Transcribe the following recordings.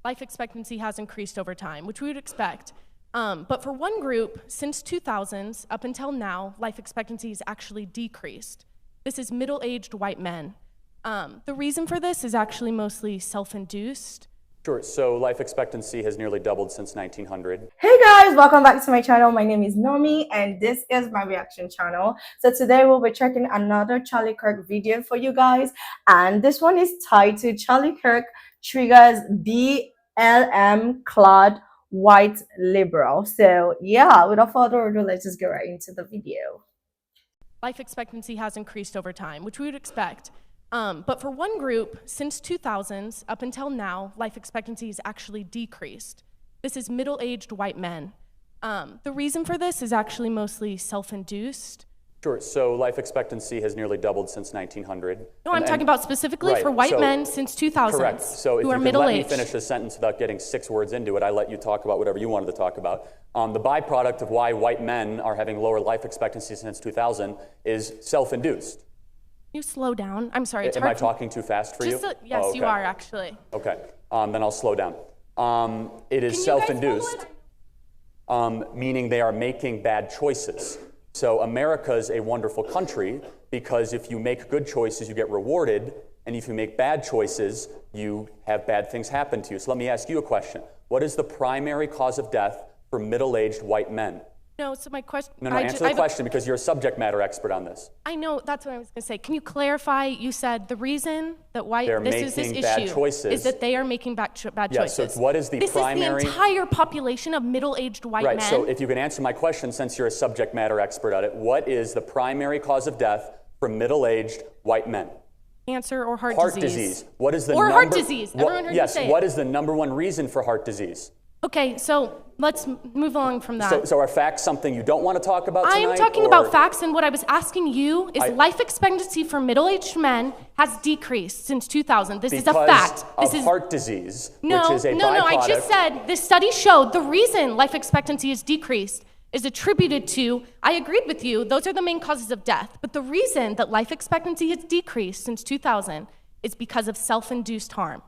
life expectancy has increased over time, which we would expect. But for one group, since 2000s up until now, life expectancy has actually decreased. This is middle-aged white men. The reason for this is actually mostly self-induced. Sure, so life expectancy has nearly doubled since 1900. Hey guys, welcome back to my channel. My name is Nomi and this is my reaction channel. So today we'll be checking another Charlie Kirk video for you guys, and this one is titled Charlie Kirk Triggers BLM Clad White Liberal. So yeah, without further ado, let's just get right into the video. Life expectancy has increased over time, which we would expect. But for one group, since 2000s up until now, life expectancy has actually decreased. This is middle-aged white men. The reason for this is actually mostly self-induced. Sure, so life expectancy has nearly doubled since 1900. No, I'm talking about specifically for white men since 2000s. Correct, so if who you are could middle-aged. let me finish a sentence without getting 6 words into it, I let you talk about whatever you wanted to talk about. The byproduct of why white men are having lower life expectancy since 2000 is self-induced. You slow down. I'm sorry. It's Am hard I talking too fast for you? Yes, Oh, okay. you are actually. Okay, then I'll slow down. It is self-induced, meaning they are making bad choices. So America is a wonderful country because if you make good choices, you get rewarded, and if you make bad choices, you have bad things happen to you. So let me ask you a question. What is the primary cause of death for middle-aged white men? No, so my question... No, answer the question because you're a subject matter expert on this. I know, that's what I was going to say. Can you clarify? You said the reason that this issue is that they are making bad choices. So what is the primary... This is the entire population of middle-aged white men. Right, so if you can answer my question, since you're a subject matter expert at it, what is the primary cause of death for middle-aged white men? Cancer or heart disease. Heart disease. What is the heart disease. Everyone heard you say what is the #1 reason for heart disease? Okay, so let's move along from that. So are facts something you don't want to talk about tonight? I am talking about facts, and what I was asking you is life expectancy for middle-aged men has decreased since 2000. This is a fact. This is heart disease, which is a byproduct. No, I just said this study showed the reason life expectancy has decreased is attributed to, I agreed with you, those are the main causes of death, but the reason that life expectancy has decreased since 2000 is because of self-induced harm.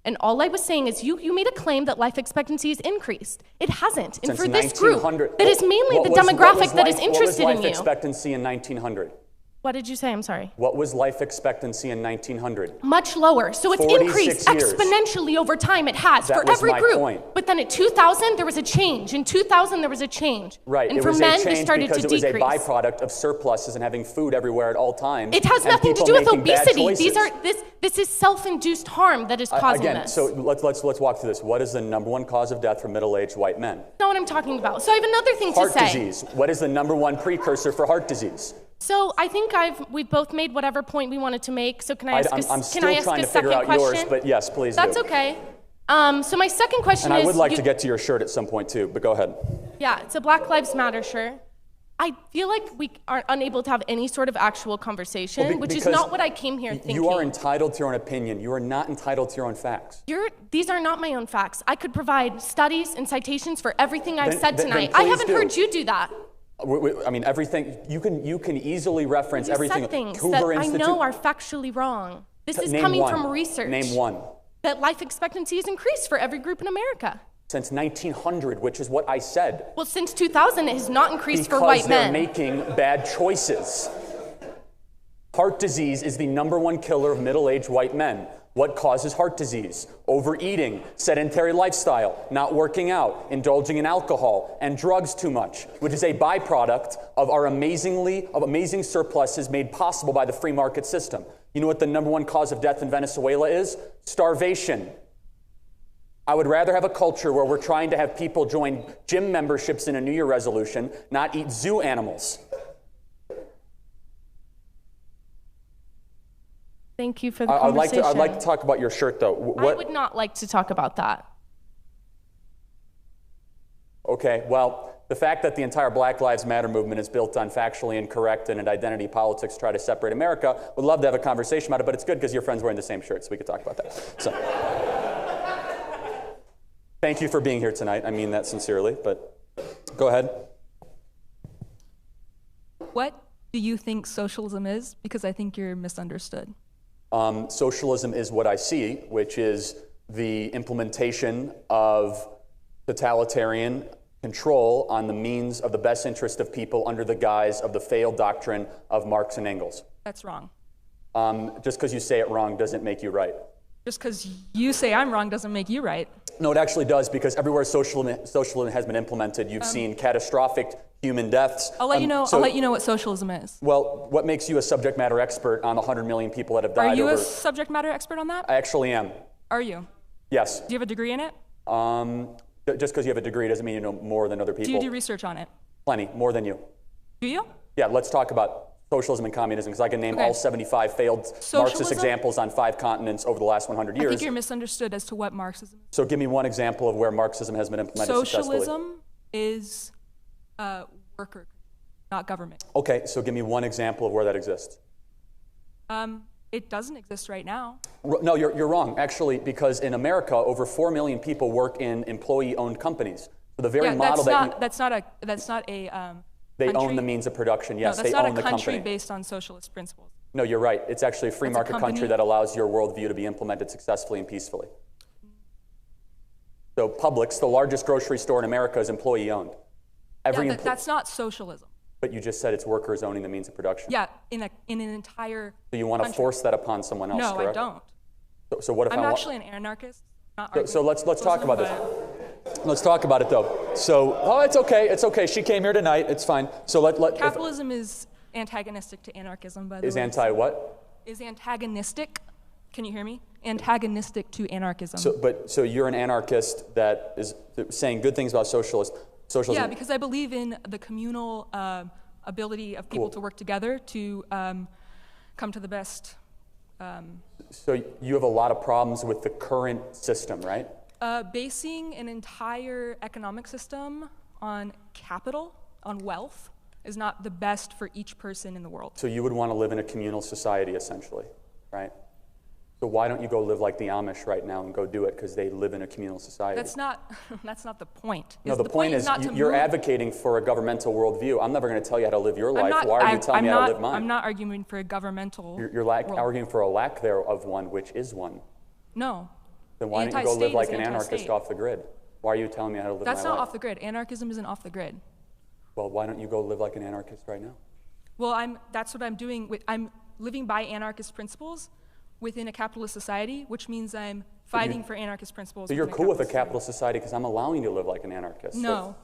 And all I was saying is you made a claim that life expectancy has increased. It hasn't. And for this group, that is mainly the demographic that is interested in you. What was life expectancy in 1900? What did you say? I'm sorry. What was life expectancy in 1900? Much lower. So it's increased exponentially over time. It has for every group. Point. But then at 2000, there was a change. In 2000, there was a change. Right. And for men, they started to decrease. It was a byproduct of surpluses and having food everywhere at all times. It has nothing to do with obesity. This is self-induced harm that is causing this. So let's walk through this. What is the #1 cause of death for middle-aged white men? That's not what I'm talking about. So I have another thing to say. Heart disease. What is the #1 precursor for heart disease? So I think we've both made whatever point we wanted to make. So can I ask I'm still trying to figure out yours, but yes, please do. That's okay. So my second question is... And I would like to get to your shirt at some point too, but go ahead. Yeah, it's a Black Lives Matter shirt. I feel like we are unable to have any sort of actual conversation, which is not what I came here thinking. You are entitled to your own opinion. You are not entitled to your own facts. These are not my own facts. I could provide studies and citations for everything I've said tonight. I haven't heard you do that. I mean, everything, you can easily reference everything. You said things that I know are factually wrong. This is coming from research. Name one. That life expectancy has increased for every group in America. Since 1900, which is what I said. Well, since 2000, it has not increased for white men. Because they're making bad choices. Heart disease is the #1 killer of middle-aged white men. What causes heart disease? Overeating, sedentary lifestyle, not working out, indulging in alcohol, and drugs too much, which is a byproduct of our amazing surpluses made possible by the free market system. You know what the #1 cause of death in Venezuela is? Starvation. I would rather have a culture where we're trying to have people join gym memberships in a New Year resolution, not eat zoo animals. Thank you for the conversation. I'd like to talk about your shirt, though. I would not like to talk about that. Okay, well, the fact that the entire Black Lives Matter movement is built on factually incorrect and in identity politics try to separate America, would love to have a conversation about it, but it's good because your friend's wearing the same shirt, so we could talk about that. So, thank you for being here tonight. I mean that sincerely, but go ahead. What do you think socialism is? Because I think you're misunderstood. Socialism is what I see, which is the implementation of totalitarian control on the means of the best interest of people under the guise of the failed doctrine of Marx and Engels. That's wrong. Just because you say it wrong doesn't make you right. Just because you say I'm wrong doesn't make you right. No, it actually does, because everywhere socialism has been implemented, you've seen catastrophic human deaths. I'll let you know. I'll let you know what socialism is. Well, what makes you a subject matter expert on the 100 million people that have died? Are you a subject matter expert on that? I actually am. Are you? Yes. Do you have a degree in it? Just because you have a degree doesn't mean you know more than other people. Do you do research on it? Plenty, more than you. Do you? Yeah, let's talk about socialism and communism, because I can name all 75 failed Marxist examples on 5 continents over the last 100 years. I think you're misunderstood as to what Marxism is. So give me one example of where Marxism has been implemented successfully. Socialism is worker, not government. Okay, so give me one example of where that exists. It doesn't exist right now. No, you're wrong, actually, because in America, over 4 million people work in employee-owned companies. So the very model that's not a they country. own the means of production. Yes, no, they own the company. that's not a country based on socialist principles. No, you're right. It's actually a free market country that allows your worldview to be implemented successfully and peacefully. So Publix, the largest grocery store in America, is employee-owned. That's not socialism. But you just said it's workers owning the means of production. Yeah, in an entire So you want to force that upon someone else, correct? No, I don't. So what if I'm actually an anarchist. So let's talk about this. Let's talk about it, though. So, it's okay. It's okay. She came here tonight. It's fine. So Capitalism is antagonistic to anarchism, by the way. Is anti what? Is antagonistic. Can you hear me? Antagonistic to anarchism. So you're an anarchist that is saying good things about socialism. Yeah, because I believe in the communal ability of people to work together to come to the best. So you have a lot of problems with the current system, right? Basing an entire economic system on capital, on wealth, is not the best for each person in the world. So you would want to live in a communal society, essentially, right? So why don't you go live like the Amish right now and go do it, because they live in a communal society? That's not the point. No, the point is you're advocating for a governmental worldview. I'm never going to tell you how to live your life. Why are you telling me how to live mine? I'm not arguing for a governmental You're arguing for a lack thereof one, which is one. No. Then why don't you go live like an anarchist off the grid? Why are you telling me how to live my life? That's not off the grid. Anarchism isn't off the grid. Well, why don't you go live like an anarchist right now? Well, that's what I'm doing. I'm living by anarchist principles within a capitalist society, which means I'm fighting for anarchist principles. So you're cool with a capitalist society because I'm allowing you to live like an anarchist. No.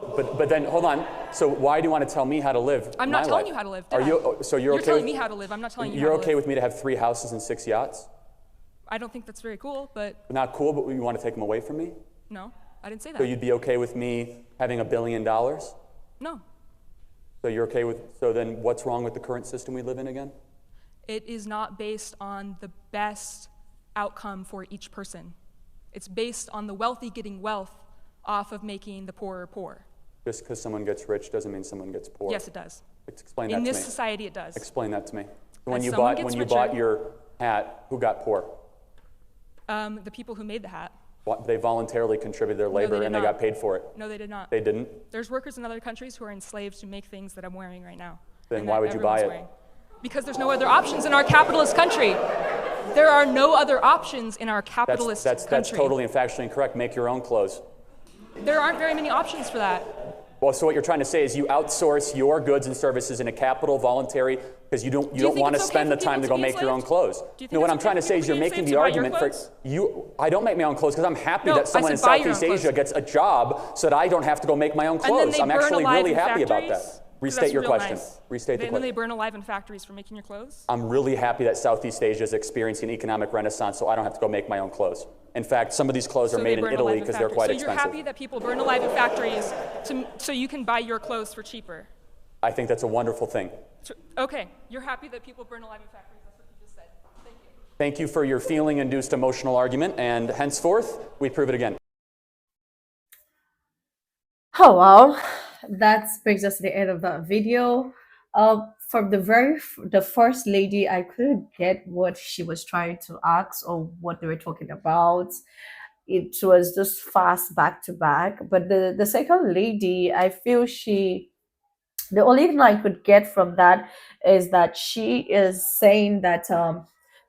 But then, hold on. So why do you want to tell me how to live? I'm not telling you how to live. Are you? So you're okay? You're telling me how to live. I'm not telling you. You're okay with me to have 3 houses and 6 yachts? I don't think that's very cool, but. Not cool, but you want to take them away from me? No, I didn't say that. So you'd be okay with me having $1 billion? No. So you're okay with? So then, what's wrong with the current system we live in again? It is not based on the best outcome for each person. It's based on the wealthy getting wealth off of making the poorer poor. Just because someone gets rich doesn't mean someone gets poor. Yes, it does. Explain that to me. In this society, it does. Explain that to me. When you bought your hat, who got poor? The people who made the hat. They voluntarily contributed their labor and they got paid for it. No, they did not. They didn't? There's workers in other countries who are enslaved to make things that I'm wearing right now. Then why would you buy it? Because there's no other options in our capitalist country. There are no other options in our capitalist country. That's totally and factually incorrect. Make your own clothes. There aren't very many options for that. Well, so what you're trying to say is you outsource your goods and services in a capital voluntary because you don't want to spend the time to go make your own clothes. No, what I'm trying to say is you're making the argument for you. I don't make my own clothes because I'm happy that someone in Southeast Asia gets a job so that I don't have to go make my own clothes. I'm actually really happy about that. Restate your question. Nice. Restate the question. And then they burn alive in factories for making your clothes? I'm really happy that Southeast Asia is experiencing economic renaissance so I don't have to go make my own clothes. In fact, some of these clothes are made in Italy because they're quite expensive. So you're happy that people burn alive in factories so you can buy your clothes for cheaper? I think that's a wonderful thing. Okay, you're happy that people burn alive in factories. That's what you just said. Thank you. Thank you for your feeling-induced emotional argument, and henceforth, we prove it again. Oh, wow. That brings us to the end of that video. From the first lady, I couldn't get what she was trying to ask or what they were talking about. It was just fast back to back. But the second lady, I feel the only thing I could get from that is that she is saying that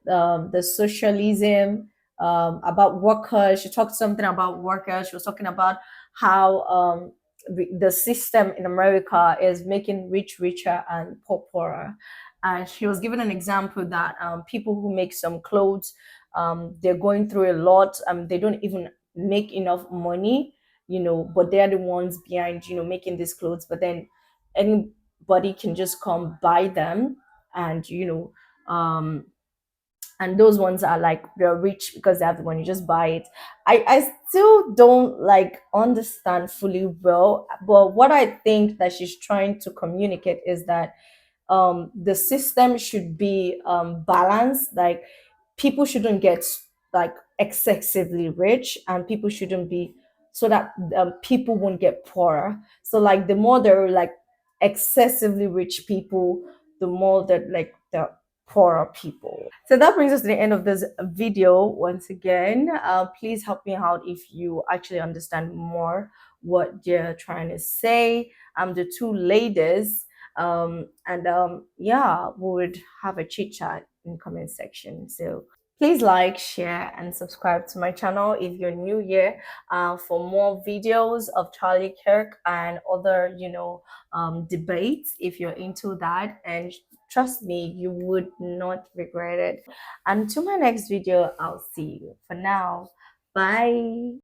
the socialism about workers. She talked something about workers. She was talking about how the system in America is making rich richer and poor poorer. And she was given an example that people who make some clothes, they're going through a lot. They don't even make enough money, but they're the ones behind, making these clothes. But then anybody can just come buy them, and and those ones are like they're rich because they have the money, just buy it. I still don't like understand fully well, but what I think that she's trying to communicate is that the system should be balanced. Like, people shouldn't get like excessively rich, and people shouldn't be, so that people won't get poorer. So like the more there are like excessively rich people, the more that like the poorer people. So that brings us to the end of this video. Once again, please help me out if you actually understand more what they're trying to say. The two ladies, and yeah, we would have a chit chat in the comment section. So please like, share, and subscribe to my channel if you're new here, for more videos of Charlie Kirk and other debates if you're into that. And trust me, you would not regret it. Until my next video, I'll see you. For now, bye.